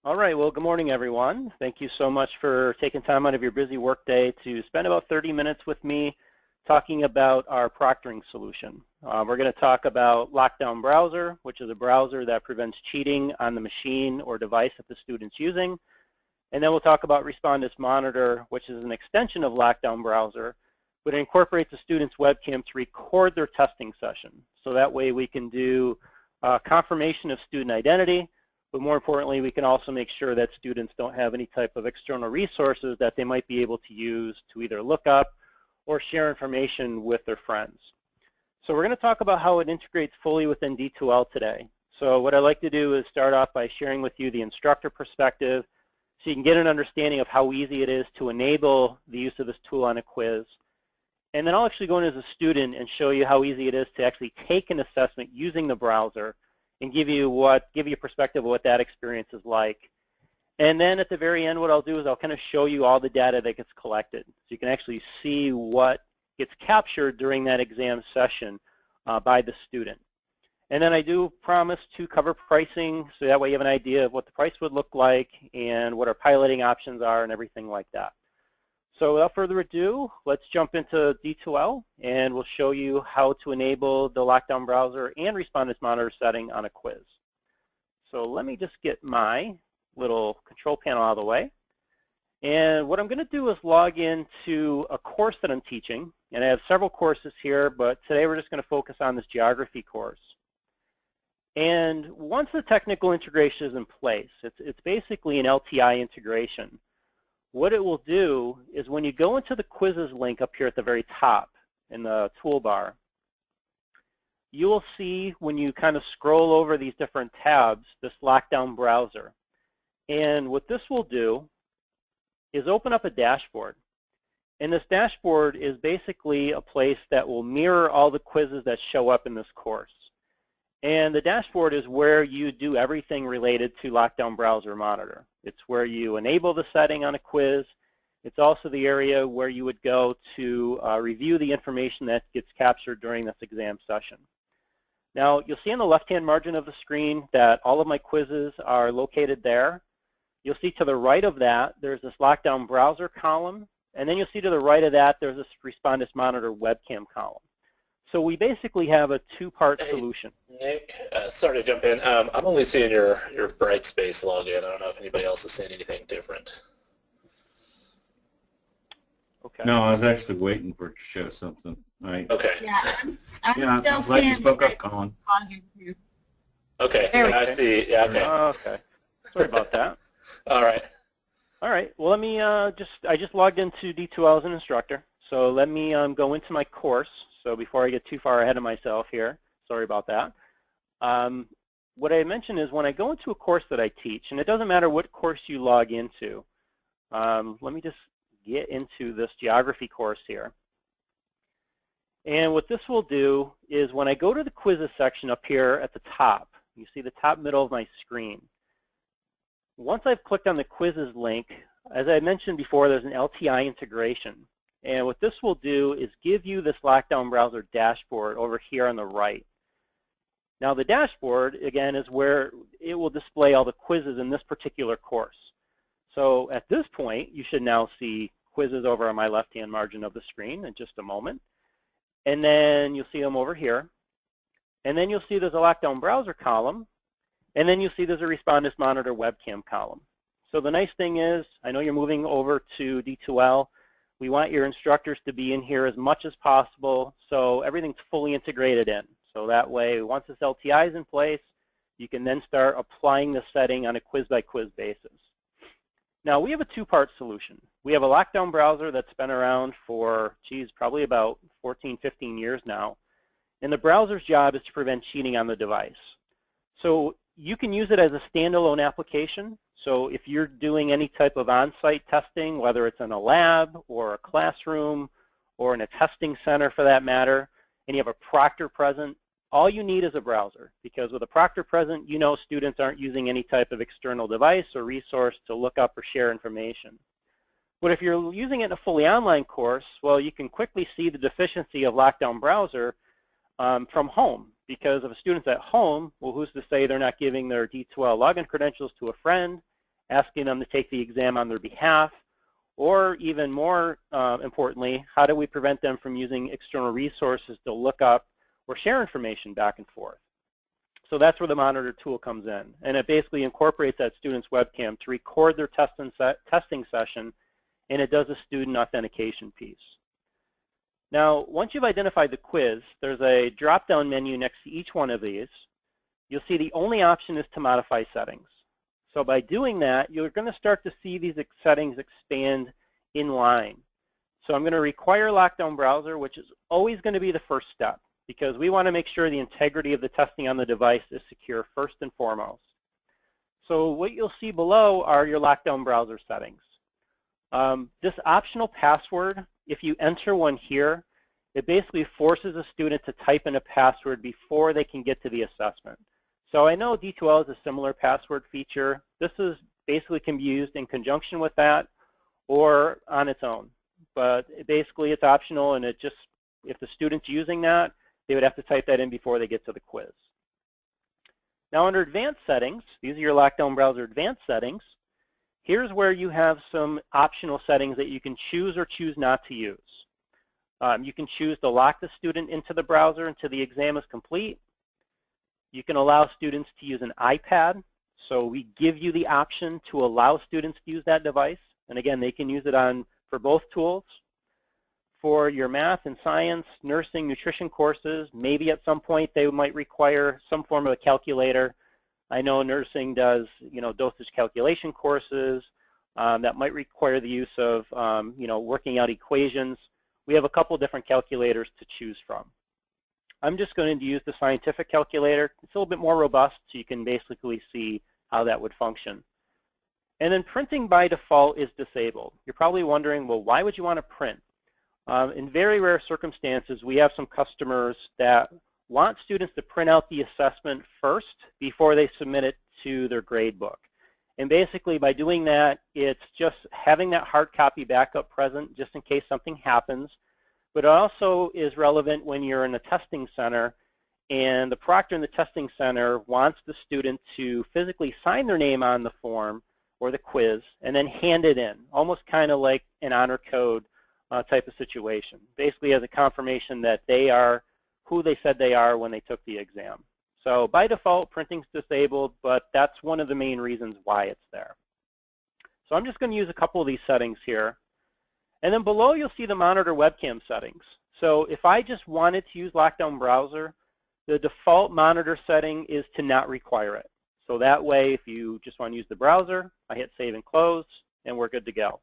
All right, well, good morning, everyone. Thank you so much for taking time out of your busy workday to spend about 30 minutes with me talking about our proctoring solution. We're going to talk about LockDown Browser, which is a browser that prevents cheating on the machine or device that the student's using. And then we'll talk about Respondus Monitor, which is an extension of LockDown Browser, but it incorporates a student's webcam to record their testing session. So that way we can do confirmation of student identity, but more importantly, we can also make sure that students don't have any type of external resources that they might be able to use to either look up or share information with their friends. So we're going to talk about how it integrates fully within D2L today. So what I'd like to do is start off by sharing with you the instructor perspective so you can get an understanding of how easy it is to enable the use of this tool on a quiz. And then I'll actually go in as a student and show you how easy it is to actually take an assessment using the browser and give you a perspective of what that experience is like. And then at the very end, what I'll do is I'll kind of show you all the data that gets collected. So you can actually see what gets captured during that exam session by the student. And then I do promise to cover pricing, so that way you have an idea of what the price would look like and what our piloting options are and everything like that. So without further ado, let's jump into D2L, and we'll show you how to enable the LockDown Browser and Respondus Monitor setting on a quiz. So let me just get my little control panel out of the way. And what I'm going to do is log into a course that I'm teaching. And I have several courses here, but today we're just going to focus on this geography course. And once the technical integration is in place, it's basically an LTI integration. What it will do is when you go into the quizzes link up here at the very top in the toolbar, you will see when you kind of scroll over these different tabs, this LockDown Browser. And what this will do is open up a dashboard. And this dashboard is basically a place that will mirror all the quizzes that show up in this course. And the dashboard is where you do everything related to LockDown Browser Monitor. It's where you enable the setting on a quiz. It's also the area where you would go to review the information that gets captured during this exam session. Now, you'll see on the left-hand margin of the screen that all of my quizzes are located there. You'll see to the right of that, there's this LockDown Browser column. And then you'll see to the right of that, there's this Respondus Monitor webcam column. So we basically have a two-part solution. Nick, sorry to jump in. I'm only seeing your Brightspace login. I don't know if anybody else is seeing anything different. Okay. No, I was actually waiting for it to show something. Right. Okay. Yeah, I'm still glad you seeing spoke up, Colin. Okay, I see. Yeah, okay. Okay. Sorry about that. All right. All right. Well, let me I just logged into D2L as an instructor. So let me go into my course. So before I get too far ahead of myself here, sorry about that. What I mentioned is when I go into a course that I teach, and it doesn't matter what course you log into. Let me just get into this geography course here. And what this will do is when I go to the quizzes section up here at the top, you see the top middle of my screen. Once I've clicked on the quizzes link, as I mentioned before, there's an LTI integration. And what this will do is give you this LockDown Browser dashboard over here on the right. Now the dashboard, again, is where it will display all the quizzes in this particular course. So at this point, you should now see quizzes over on my left-hand margin of the screen in just a moment. And then you'll see them over here. And then you'll see there's a LockDown Browser column. And then you'll see there's a Respondus Monitor webcam column. So the nice thing is, I know you're moving over to D2L. We want your instructors to be in here as much as possible, so everything's fully integrated in. So that way, once this LTI is in place, you can then start applying the setting on a quiz-by-quiz basis. Now, we have a two-part solution. We have a LockDown Browser that's been around for, probably about 14, 15 years now. And the browser's job is to prevent cheating on the device. So you can use it as a standalone application. So if you're doing any type of on-site testing, whether it's in a lab or a classroom or in a testing center for that matter, and you have a proctor present, all you need is a browser. Because with a proctor present, you know students aren't using any type of external device or resource to look up or share information. But if you're using it in a fully online course, well, you can quickly see the deficiency of LockDown Browser from home. Because if a student's at home, well, who's to say they're not giving their D2L login credentials to a friend asking them to take the exam on their behalf, or even more importantly, how do we prevent them from using external resources to look up or share information back and forth? So that's where the monitor tool comes in, and it basically incorporates that student's webcam to record their testing session, and it does a student authentication piece. Now, once you've identified the quiz, there's a drop-down menu next to each one of these. You'll see the only option is to modify settings. So by doing that, you're going to start to see these settings expand in line. So I'm going to require LockDown browser, which is always going to be the first step, because we want to make sure the integrity of the testing on the device is secure first and foremost. So what you'll see below are your LockDown browser settings. This optional password, if you enter one here, it basically forces a student to type in a password before they can get to the assessment. So I know D2L is a similar password feature. This is basically can be used in conjunction with that or on its own. But basically it's optional, and it just, if the student's using that, they would have to type that in before they get to the quiz. Now under advanced settings, these are your LockDown browser advanced settings. Here's where you have some optional settings that you can choose or choose not to use. You can choose to lock the student into the browser until the exam is complete. You can allow students to use an iPad. So we give you the option to allow students to use that device. And again, they can use it for both tools. For your math and science, nursing, nutrition courses, maybe at some point they might require some form of a calculator. I know nursing does, dosage calculation courses that might require the use of, working out equations. We have a couple different calculators to choose from. I'm just going to use the scientific calculator. It's a little bit more robust, so you can basically see how that would function. And then printing by default is disabled. You're probably wondering, well, why would you want to print? In very rare circumstances, we have some customers that want students to print out the assessment first before they submit it to their grade book. And basically by doing that, it's just having that hard copy backup present just in case something happens. But it also is relevant when you're in a testing center and the proctor in the testing center wants the student to physically sign their name on the form or the quiz and then hand it in, almost kind of like an honor code type of situation, basically as a confirmation that they are who they said they are when they took the exam. So by default, printing's disabled, but that's one of the main reasons why it's there. So I'm just going to use a couple of these settings here. And then below you'll see the monitor webcam settings. So if I just wanted to use LockDown browser, the default monitor setting is to not require it. So that way, if you just want to use the browser, I hit save and close, and we're good to go.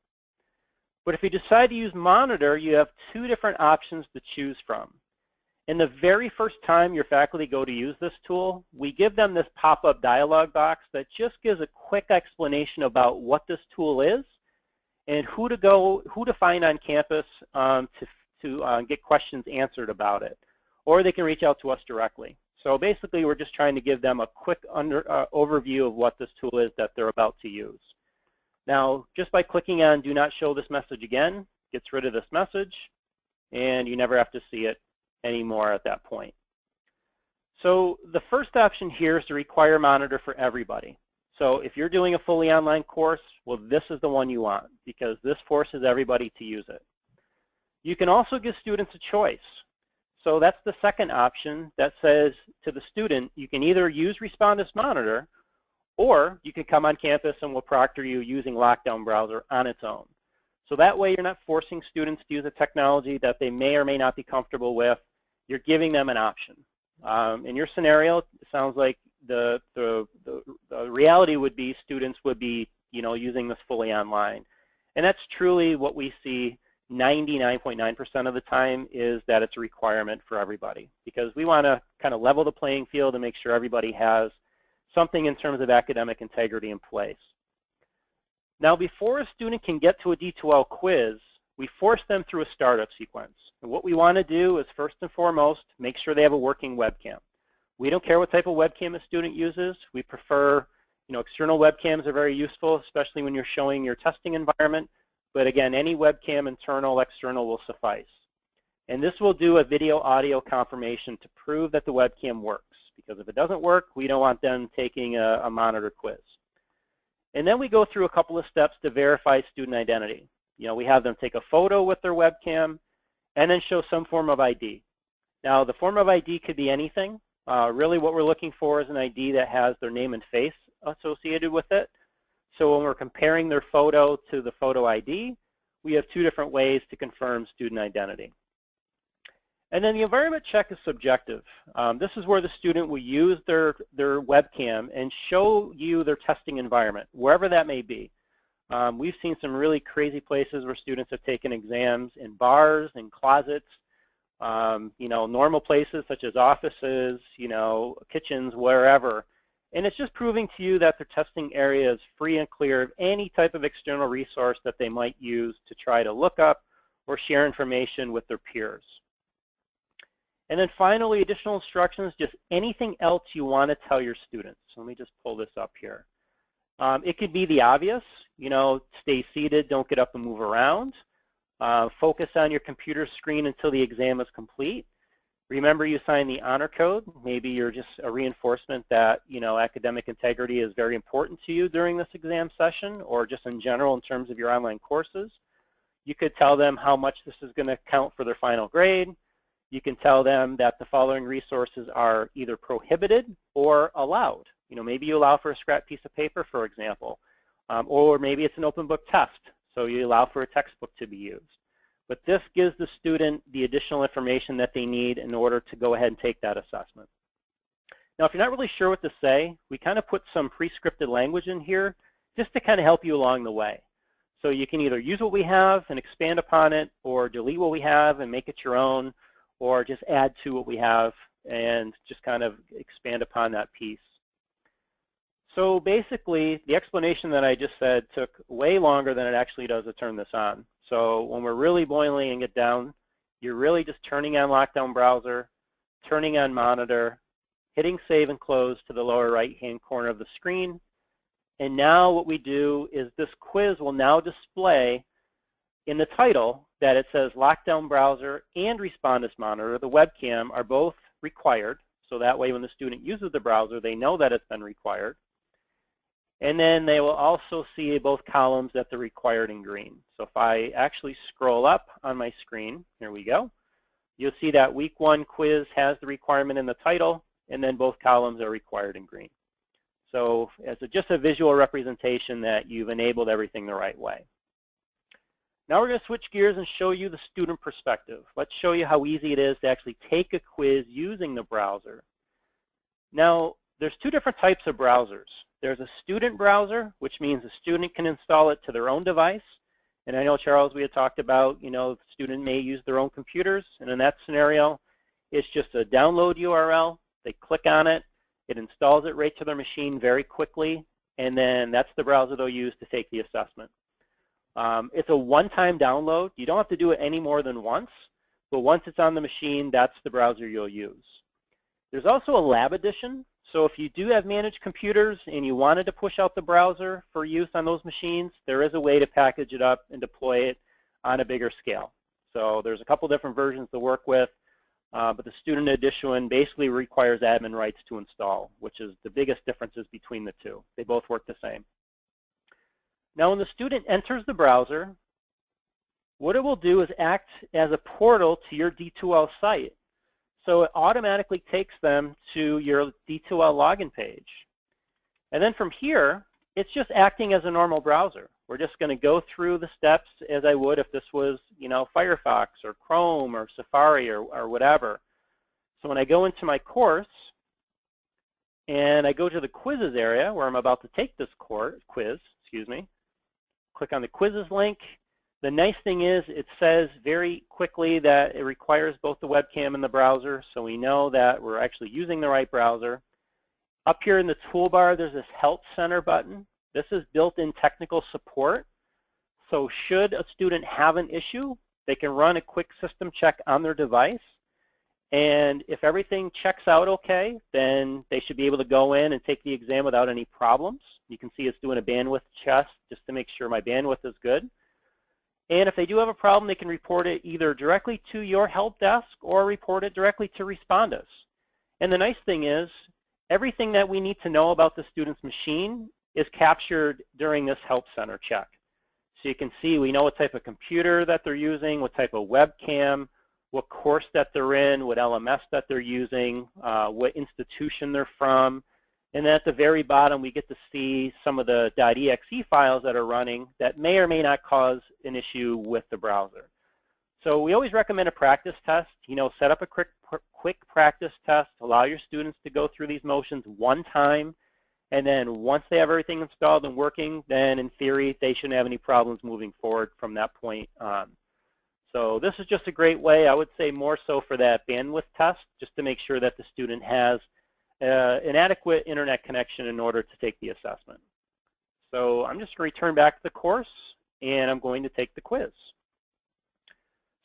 But if you decide to use monitor, you have two different options to choose from. And the very first time your faculty go to use this tool, we give them this pop-up dialog box that just gives a quick explanation about what this tool is and who to find on campus to get questions answered about it. Or they can reach out to us directly. So basically, we're just trying to give them a quick overview of what this tool is that they're about to use. Now, just by clicking on Do Not Show This Message Again, gets rid of this message, and you never have to see it anymore at that point. So the first option here is to require monitor for everybody. So if you're doing a fully online course, well, this is the one you want because this forces everybody to use it. You can also give students a choice. So that's the second option that says to the student, you can either use Respondus Monitor or you can come on campus and we'll proctor you using LockDown browser on its own. So that way you're not forcing students to use a technology that they may or may not be comfortable with. You're giving them an option. In your scenario, it sounds like the reality would be students would be using this fully online. And that's truly what we see 99.9% of the time is that it's a requirement for everybody because we want to kind of level the playing field and make sure everybody has something in terms of academic integrity in place. Now, before a student can get to a D2L quiz, we force them through a startup sequence. And what we want to do is first and foremost, make sure they have a working webcam. We don't care what type of webcam a student uses. We prefer, external webcams are very useful, especially when you're showing your testing environment. But again, any webcam, internal, external, will suffice. And this will do a video audio confirmation to prove that the webcam works. Because if it doesn't work, we don't want them taking a monitor quiz. And then we go through a couple of steps to verify student identity. You know, we have them take a photo with their webcam and then show some form of ID. Now, the form of ID could be anything. Really what we're looking for is an ID that has their name and face associated with it. So when we're comparing their photo to the photo ID, we have two different ways to confirm student identity. And then the environment check is subjective. This is where the student will use their webcam and show you their testing environment, wherever that may be. We've seen some really crazy places where students have taken exams in bars, in closets, you know, normal places such as offices, you know, kitchens, wherever. And it's just proving to you that their testing area is free and clear of any type of external resource that they might use to try to look up or share information with their peers. And then finally, additional instructions, just anything else you want to tell your students. So let me just pull this up here. It could be the obvious, you know, stay seated, don't get up and move around. Focus on your computer screen until the exam is complete. Remember you signed the honor code. Maybe you're just a reinforcement that, you know, academic integrity is very important to you during this exam session or just in general in terms of your online courses. You could tell them how much this is going to count for their final grade. You can tell them that the following resources are either prohibited or allowed. You know, maybe you allow for a scrap piece of paper, for example, or maybe it's an open book test, so you allow for a textbook to be used. But this gives the student the additional information that they need in order to go ahead and take that assessment. Now, if you're not really sure what to say, we kind of put some pre-scripted language in here just to kind of help you along the way. So you can either use what we have and expand upon it, or delete what we have and make it your own, or just add to what we have and just kind of expand upon that piece. So basically, the explanation that I just said took way longer than it actually does to turn this on. So when we're really boiling it down, you're really just turning on LockDown browser, turning on monitor, hitting save and close to the lower right-hand corner of the screen. And now what we do is this quiz will now display in the title that it says LockDown browser and Respondus monitor. The webcam are both required. So that way when the student uses the browser, they know that it's been required. And then they will also see both columns that they're required in green. So if I actually scroll up on my screen, here we go, you'll see that week 1 quiz has the requirement in the title, and then both columns are required in green. So as just a visual representation that you've enabled everything the right way. Now we're going to switch gears and show you the student perspective. Let's show you how easy it is to actually take a quiz using the browser. Now, there's two different types of browsers. There's a student browser, which means a student can install it to their own device. And I know, Charles, we had talked about, you know, the student may use their own computers. And in that scenario, it's just a download URL. They click on it. It installs it right to their machine very quickly. And then that's the browser they'll use to take the assessment. It's a one-time download. You don't have to do it any more than once. But once it's on the machine, that's the browser you'll use. There's also a lab edition. So if you do have managed computers and you wanted to push out the browser for use on those machines, there is a way to package it up and deploy it on a bigger scale. So there's a couple different versions to work with, but the student edition basically requires admin rights to install, which is the biggest differences between the two. They both work the same. Now when the student enters the browser, what it will do is act as a portal to your D2L site. So it automatically takes them to your D2L login page. And then from here, it's just acting as a normal browser. We're just going to go through the steps as I would if this was, you know, Firefox or Chrome or Safari or whatever. So when I go into my course and I go to the quizzes area where I'm about to take this quiz, click on the quizzes link. The nice thing is it says very quickly that it requires both the webcam and the browser, so we know that we're actually using the right browser. Up here in the toolbar, there's this Help Center button. This is built-in technical support. So should a student have an issue, they can run a quick system check on their device. And if everything checks out okay, then they should be able to go in and take the exam without any problems. You can see it's doing a bandwidth check just to make sure my bandwidth is good. And if they do have a problem, they can report it either directly to your help desk or report it directly to Respondus. And the nice thing is, everything that we need to know about the student's machine is captured during this Help Center check. So you can see we know what type of computer that they're using, what type of webcam, what course that they're in, what LMS that they're using, what institution they're from. And then at the very bottom, we get to see some of the .exe files that are running that may or may not cause an issue with the browser. So we always recommend a practice test. Set up a quick practice test. Allow your students to go through these motions one time. And then once they have everything installed and working, then in theory, they shouldn't have any problems moving forward from that point on. So this is just a great way, I would say more so for that bandwidth test, just to make sure that the student has an adequate internet connection in order to take the assessment. So I'm just going to return back to the course, and I'm going to take the quiz.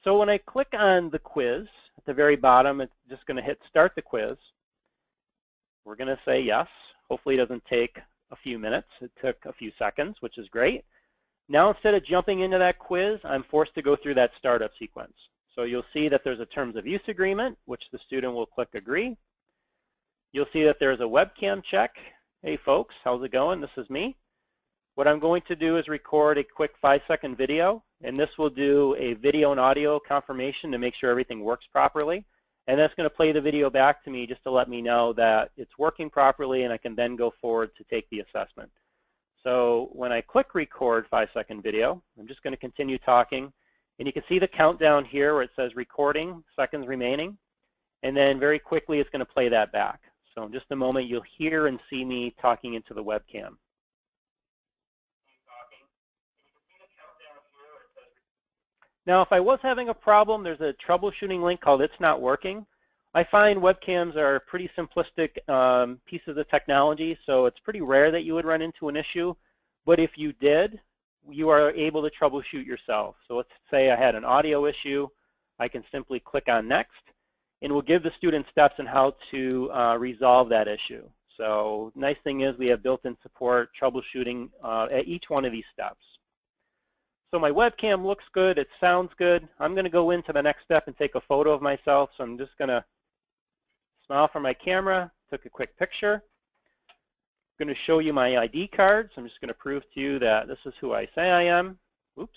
So when I click on the quiz, at the very bottom, it's just going to hit Start the Quiz. We're going to say yes. Hopefully it doesn't take a few minutes. It took a few seconds, which is great. Now instead of jumping into that quiz, I'm forced to go through that startup sequence. So you'll see that there's a Terms of Use Agreement, which the student will click Agree. You'll see that there's a webcam check. Hey folks, how's it going? This is me. What I'm going to do is record a quick 5-second video, and this will do a video and audio confirmation to make sure everything works properly. And that's going to play the video back to me just to let me know that it's working properly, and I can then go forward to take the assessment. So when I click Record 5-second video, I'm just going to continue talking. And you can see the countdown here where it says recording, seconds remaining. And then very quickly it's going to play that back. So in just a moment you'll hear and see me talking into the webcam. Now if I was having a problem, there's a troubleshooting link called It's Not Working. I find webcams are pretty simplistic pieces of technology, so it's pretty rare that you would run into an issue. But if you did, you are able to troubleshoot yourself. So let's say I had an audio issue. I can simply click on Next, and we'll give the student steps on how to resolve that issue. So nice thing is we have built-in support troubleshooting at each one of these steps. So my webcam looks good. It sounds good. I'm going to go into the next step and take a photo of myself. So I'm just going to smile for my camera, took a quick picture. I'm going to show you my ID card. So I'm just going to prove to you that this is who I say I am. Oops.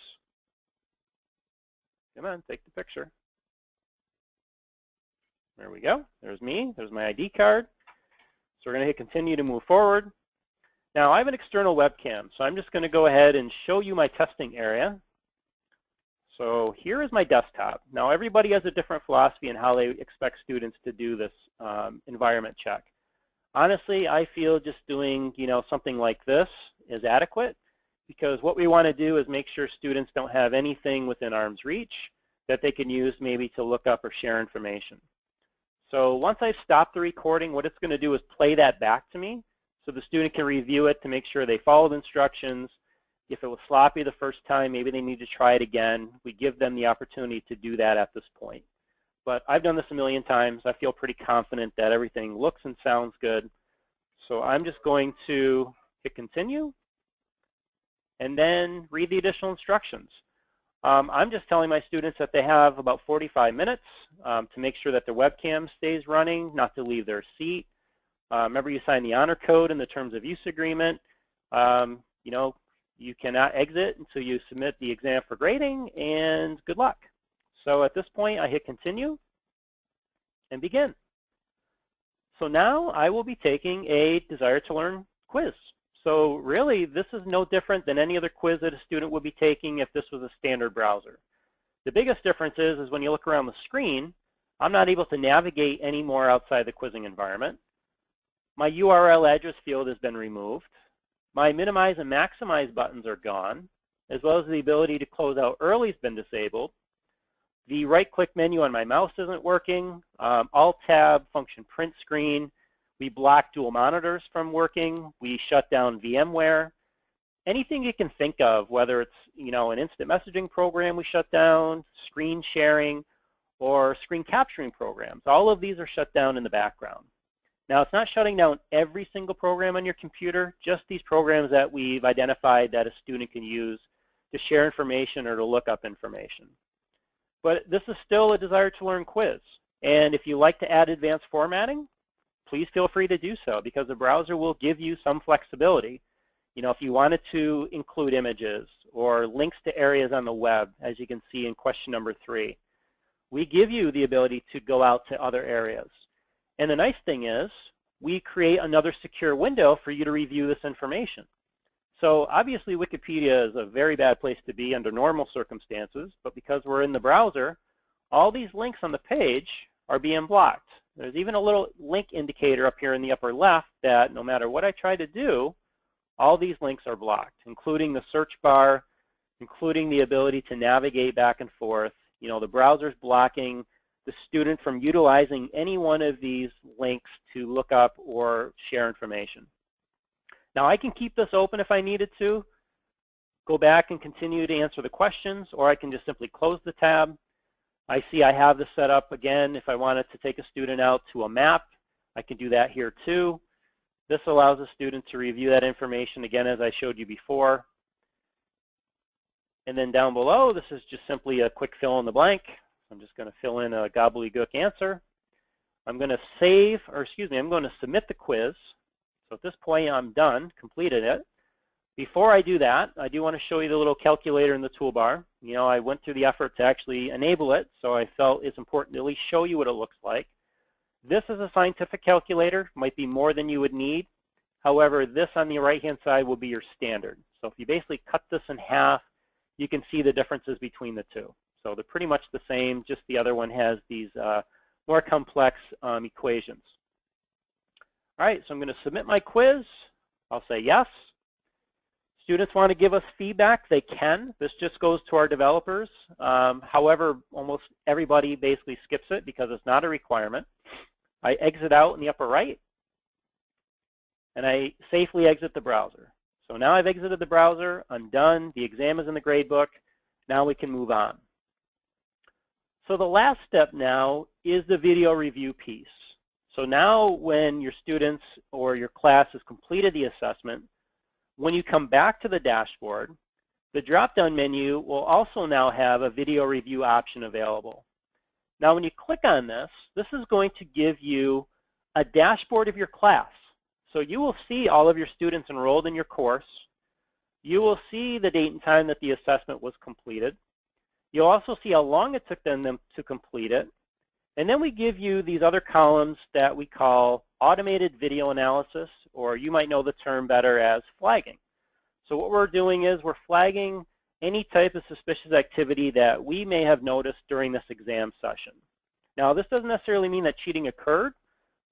Come on, take the picture. There we go. There's me. There's my ID card. So we're going to hit continue to move forward. Now I have an external webcam, so I'm just going to go ahead and show you my testing area. So here is my desktop. Now everybody has a different philosophy in how they expect students to do this environment check. Honestly, I feel just doing something like this is adequate, because what we want to do is make sure students don't have anything within arm's reach that they can use maybe to look up or share information. So once I've stopped the recording, what it's going to do is play that back to me so the student can review it to make sure they followed instructions. If it was sloppy the first time, maybe they need to try it again. We give them the opportunity to do that at this point. But I've done this a million times. I feel pretty confident that everything looks and sounds good. So I'm just going to hit continue and then read the additional instructions. I'm just telling my students that they have about 45 minutes to make sure that their webcam stays running, not to leave their seat. Remember, you sign the honor code in the Terms of Use Agreement. You cannot exit until you submit the exam for grading, and good luck. So at this point, I hit continue and begin. So now I will be taking a Desire to Learn quiz. So really, this is no different than any other quiz that a student would be taking if this was a standard browser. The biggest difference is when you look around the screen, I'm not able to navigate anymore outside the quizzing environment. My URL address field has been removed. My minimize and maximize buttons are gone, as well as the ability to close out early has been disabled. The right-click menu on my mouse isn't working. Alt-tab, function print screen. We block dual monitors from working. We shut down VMware. Anything you can think of, whether it's an instant messaging program we shut down, screen sharing, or screen capturing programs, all of these are shut down in the background. Now, it's not shutting down every single program on your computer, just these programs that we've identified that a student can use to share information or to look up information. But this is still a Desire to Learn quiz. And if you like to add advanced formatting, please feel free to do so, because the browser will give you some flexibility. If you wanted to include images or links to areas on the web, as you can see in question number 3, we give you the ability to go out to other areas. And the nice thing is, we create another secure window for you to review this information. So obviously Wikipedia is a very bad place to be under normal circumstances, but because we're in the browser, all these links on the page are being blocked. There's even a little link indicator up here in the upper left that no matter what I try to do, all these links are blocked, including the search bar, including the ability to navigate back and forth. The browser's blocking the student from utilizing any one of these links to look up or share information. Now I can keep this open if I needed to, go back and continue to answer the questions, or I can just simply close the tab. I see I have this set up again. If I wanted to take a student out to a map, I can do that here too. This allows the student to review that information again as I showed you before. And then down below, this is just simply a quick fill in the blank. I'm just going to fill in a gobbledygook answer. I'm going to I'm going to submit the quiz. So at this point, I'm done, completed it. Before I do that, I do want to show you the little calculator in the toolbar. I went through the effort to actually enable it, so I felt it's important to at least show you what it looks like. This is a scientific calculator, might be more than you would need. However, this on the right-hand side will be your standard. So if you basically cut this in half, you can see the differences between the two. So they're pretty much the same, just the other one has these more complex equations. All right, so I'm going to submit my quiz. I'll say yes. Students want to give us feedback, they can. This just goes to our developers. However, almost everybody basically skips it because it's not a requirement. I exit out in the upper right, and I safely exit the browser. So now I've exited the browser, I'm done, the exam is in the gradebook, now we can move on. So the last step now is the video review piece. So now when your students or your class has completed the assessment, when you come back to the dashboard, the drop-down menu will also now have a video review option available. Now when you click on this, this is going to give you a dashboard of your class. So you will see all of your students enrolled in your course. You will see the date and time that the assessment was completed. You'll also see how long it took them to complete it. And then we give you these other columns that we call automated video analysis, or you might know the term better as flagging. So what we're doing is we're flagging any type of suspicious activity that we may have noticed during this exam session. Now this doesn't necessarily mean that cheating occurred,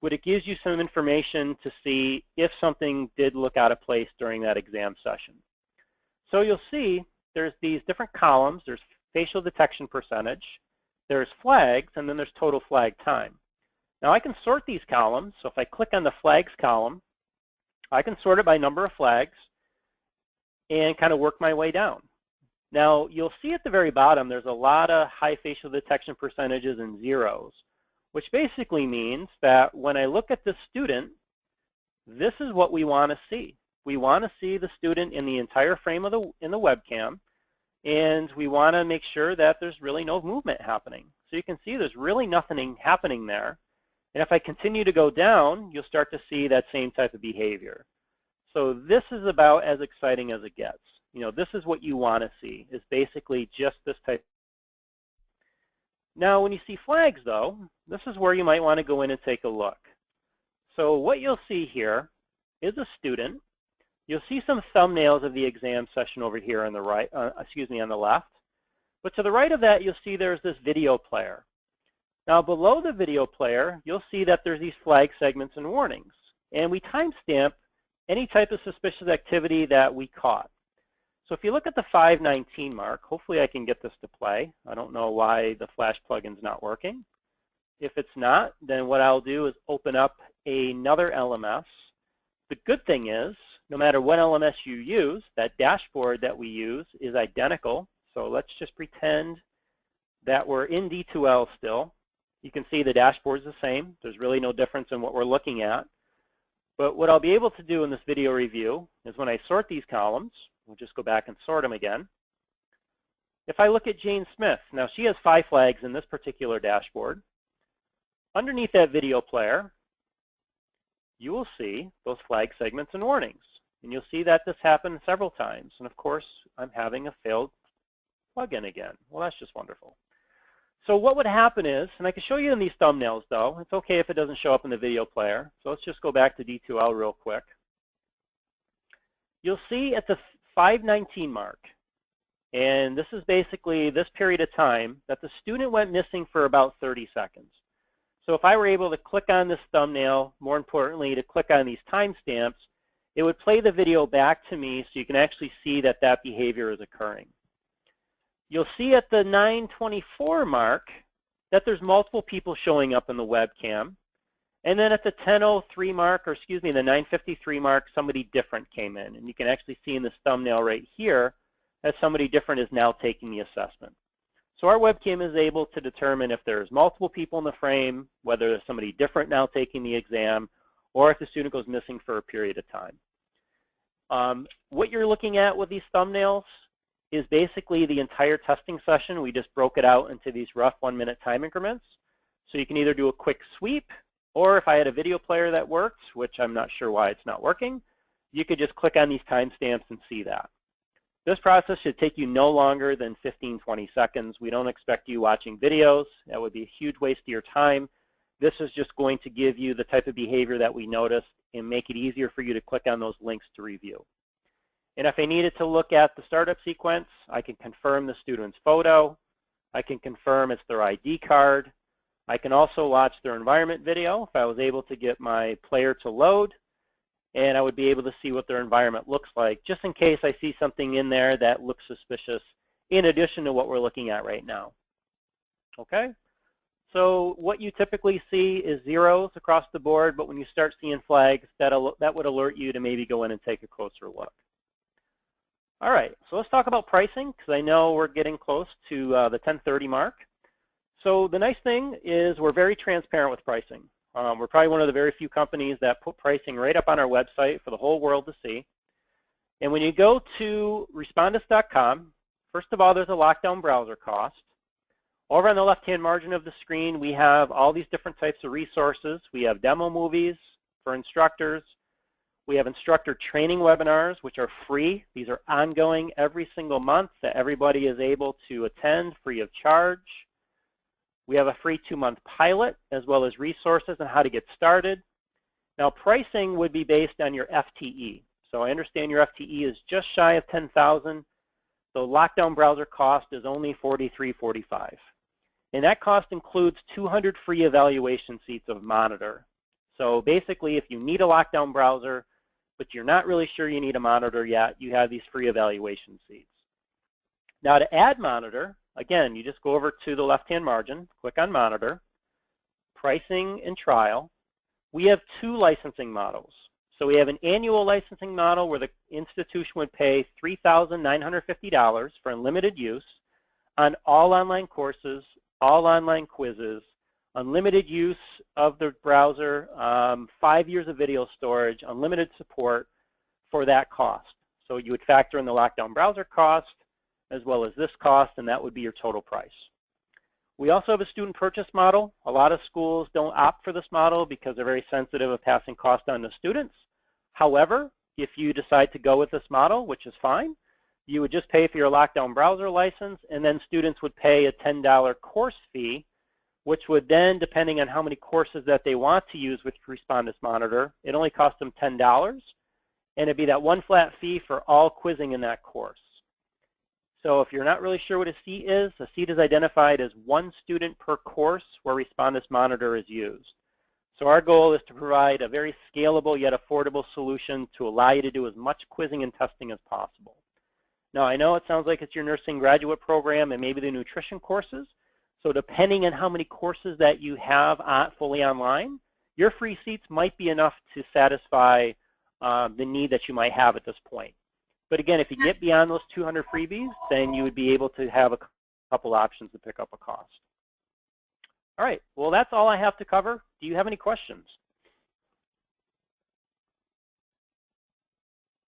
but it gives you some information to see if something did look out of place during that exam session. So you'll see there's these different columns. There's facial detection percentage, there's flags, and then there's total flag time. Now I can sort these columns. So if I click on the flags column, I can sort it by number of flags and kind of work my way down. Now you'll see at the very bottom there's a lot of high facial detection percentages and zeros, which basically means that when I look at this student, this is what we want to see. We want to see the student in the entire frame of in the webcam, and we want to make sure that there's really no movement happening. So you can see there's really nothing happening there. And if I continue to go down, you'll start to see that same type of behavior. So this is about as exciting as it gets. This is what you want to see, is basically just this type. Now when you see flags though, this is where you might want to go in and take a look. So what you'll see here is a student. You'll see some thumbnails of the exam session over here on the right, on the left. But to the right of that, you'll see there's this video player. Now below the video player, you'll see that there's these flag segments and warnings. And we timestamp any type of suspicious activity that we caught. So if you look at the 5:19 mark, hopefully I can get this to play. I don't know why the Flash plugin's not working. If it's not, then what I'll do is open up another LMS. The good thing is, no matter what LMS you use, that dashboard that we use is identical. So let's just pretend that we're in D2L still. You can see the dashboard's the same. There's really no difference in what we're looking at. But what I'll be able to do in this video review is when I sort these columns, we'll just go back and sort them again. If I look at Jane Smith, now she has 5 flags in this particular dashboard. Underneath that video player, you will see those flag segments and warnings. And you'll see that this happened several times. And of course, I'm having a failed plugin again. Well, that's just wonderful. So what would happen is, and I can show you in these thumbnails though, it's okay if it doesn't show up in the video player. So let's just go back to D2L real quick. You'll see at the 5:19 mark, and this is basically this period of time, that the student went missing for about 30 seconds. So if I were able to click on this thumbnail, more importantly to click on these timestamps, it would play the video back to me so you can actually see that that behavior is occurring. You'll see at the 9:24 mark that there's multiple people showing up in the webcam. And then at the 10:03 mark, or excuse me, the 9:53 mark, somebody different came in. And you can actually see in this thumbnail right here that somebody different is now taking the assessment. So our webcam is able to determine if there's multiple people in the frame, whether there's somebody different now taking the exam, or if the student goes missing for a period of time. What you're looking at with these thumbnails is basically the entire testing session. We just broke it out into these rough 1-minute time increments. So you can either do a quick sweep, or if I had a video player that works, which I'm not sure why it's not working, you could just click on these timestamps and see that. This process should take you no longer than 15-20 seconds. We don't expect you watching videos. That would be a huge waste of your time. This is just going to give you the type of behavior that we noticed and make it easier for you to click on those links to review. And if I needed to look at the startup sequence, I can confirm the student's photo. I can confirm it's their ID card. I can also watch their environment video if I was able to get my player to load. And I would be able to see what their environment looks like, just in case I see something in there that looks suspicious, in addition to what we're looking at right now. Okay? So what you typically see is zeros across the board, but when you start seeing flags, that would alert you to maybe go in and take a closer look. All right, so let's talk about pricing, because I know we're getting close to the 10:30 mark. So the nice thing is we're very transparent with pricing. We're probably one of the very few companies that put pricing right up on our website for the whole world to see. And when you go to Respondus.com, first of all, there's a LockDown browser cost. Over on the left-hand margin of the screen, we have all these different types of resources. We have demo movies for instructors. We have instructor training webinars, which are free. These are ongoing every single month that everybody is able to attend free of charge. We have a free 2-month pilot, as well as resources on how to get started. Now, pricing would be based on your FTE. So I understand your FTE is just shy of 10,000. The LockDown browser cost is only $43.45. And that cost includes 200 free evaluation seats of monitor. So basically, if you need a LockDown browser, but you're not really sure you need a monitor yet, you have these free evaluation seats. Now, to add monitor, again, you just go over to the left-hand margin, click on Monitor, Pricing and Trial. We have 2 licensing models. So we have an annual licensing model where the institution would pay $3,950 for unlimited use on all online courses, all online quizzes, unlimited use of the browser, 5 years of video storage, unlimited support for that cost. So you would factor in the LockDown browser cost, as well as this cost, and that would be your total price. We also have a student purchase model. A lot of schools don't opt for this model because they're very sensitive of passing cost on to students. However, if you decide to go with this model, which is fine, you would just pay for your LockDown browser license, and then students would pay a $10 course fee, which would then, depending on how many courses that they want to use with Respondus Monitor, it only costs them $10, and it'd be that one flat fee for all quizzing in that course. So if you're not really sure what a seat is identified as 1 student per course where Respondus Monitor is used. So our goal is to provide a very scalable yet affordable solution to allow you to do as much quizzing and testing as possible. Now, I know it sounds like it's your nursing graduate program and maybe the nutrition courses. So depending on how many courses that you have fully online, your free seats might be enough to satisfy the need that you might have at this point. But again, if you get beyond those 200 freebies, then you would be able to have a couple options to pick up a cost. All right, well, that's all I have to cover. Do you have any questions?